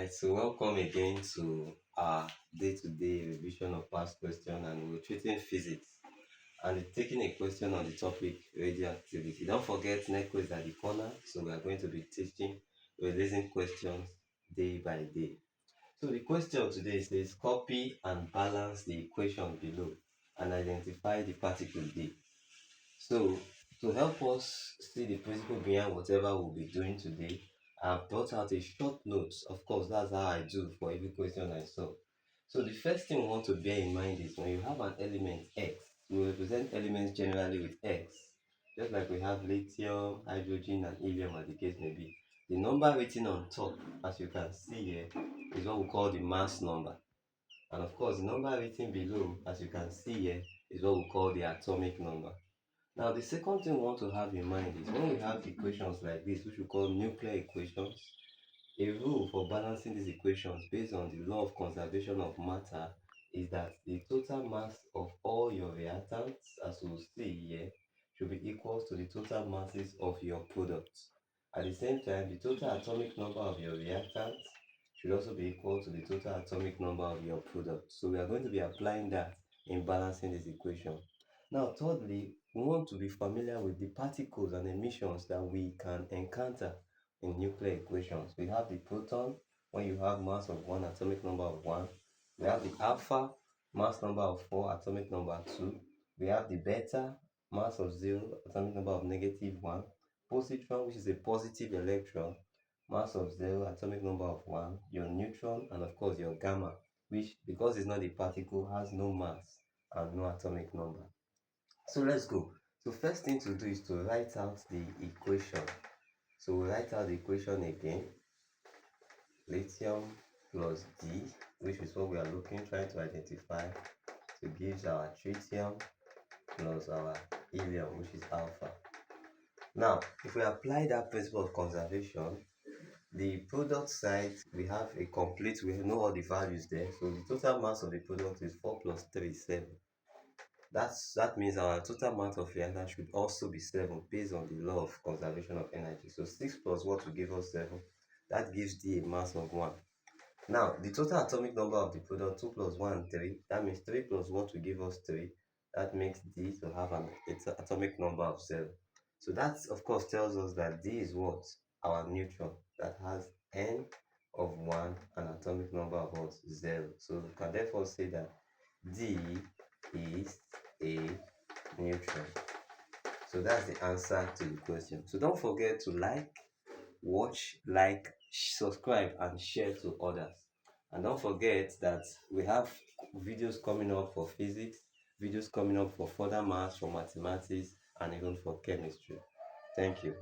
Alright, so welcome again to our day-to-day revision of past question, and we're treating physics and taking a question on the topic radioactivity. Don't forget NECO is at the corner, so we are going to be teaching, releasing questions day by day. So the question today says copy and balance the equation below and identify the particle D. So, to help us see the principle behind whatever we'll be doing today, I've brought out a short note. Of course, that's how I do for every question I solve. So, the first thing we want to bear in mind is when you have an element X, we represent elements generally with X, just like we have lithium, hydrogen, and helium, as the case may be. The number written on top, as you can see here, is what we call the mass number. And of course, the number written below, as you can see here, is what we call the atomic number. Now, the second thing we want to have in mind is when we have equations like this, which we call nuclear equations, a rule for balancing these equations based on the law of conservation of matter is that the total mass of all your reactants, as we'll see here, should be equal to the total masses of your products. At the same time, the total atomic number of your reactants should also be equal to the total atomic number of your products. So we are going to be applying that in balancing this equation. Now, thirdly, we want to be familiar with the particles and emissions that we can encounter in nuclear equations. We have the proton, when you have mass of 1, atomic number of 1. We have the alpha, mass number of 4, atomic number 2. We have the beta, mass of 0, atomic number of negative 1. Positron, which is a positive electron, mass of 0, atomic number of 1. Your neutron, and of course your gamma, which, because it's not a particle, has no mass and no atomic number. So let's go. So first thing to do is to write out the equation. So we write out the equation again. Lithium plus D, which is what we are trying to identify, to give our tritium plus our helium, which is alpha. Now, if we apply that principle of conservation, the product side, we have a complete, we know all the values there. So the total mass of the product is 4 plus 3 is 7. That means our total amount of reactant should also be 7 based on the law of conservation of energy. So 6 plus what will give us 7? That gives D a mass of 1. Now, the total atomic number of the product, 2 plus 1, 3. That means 3 plus what will give us 3. That makes D to have an atomic number of 0. So that, of course, tells us that D is what? Our neutron that has N of 1 and atomic number of what? 0. So we can therefore say that D is a neutron. So that's the answer to the question. So don't forget to watch, subscribe, and share to others. And don't forget that we have videos coming up for physics, videos coming up for further maths, for mathematics, and even for chemistry. Thank you.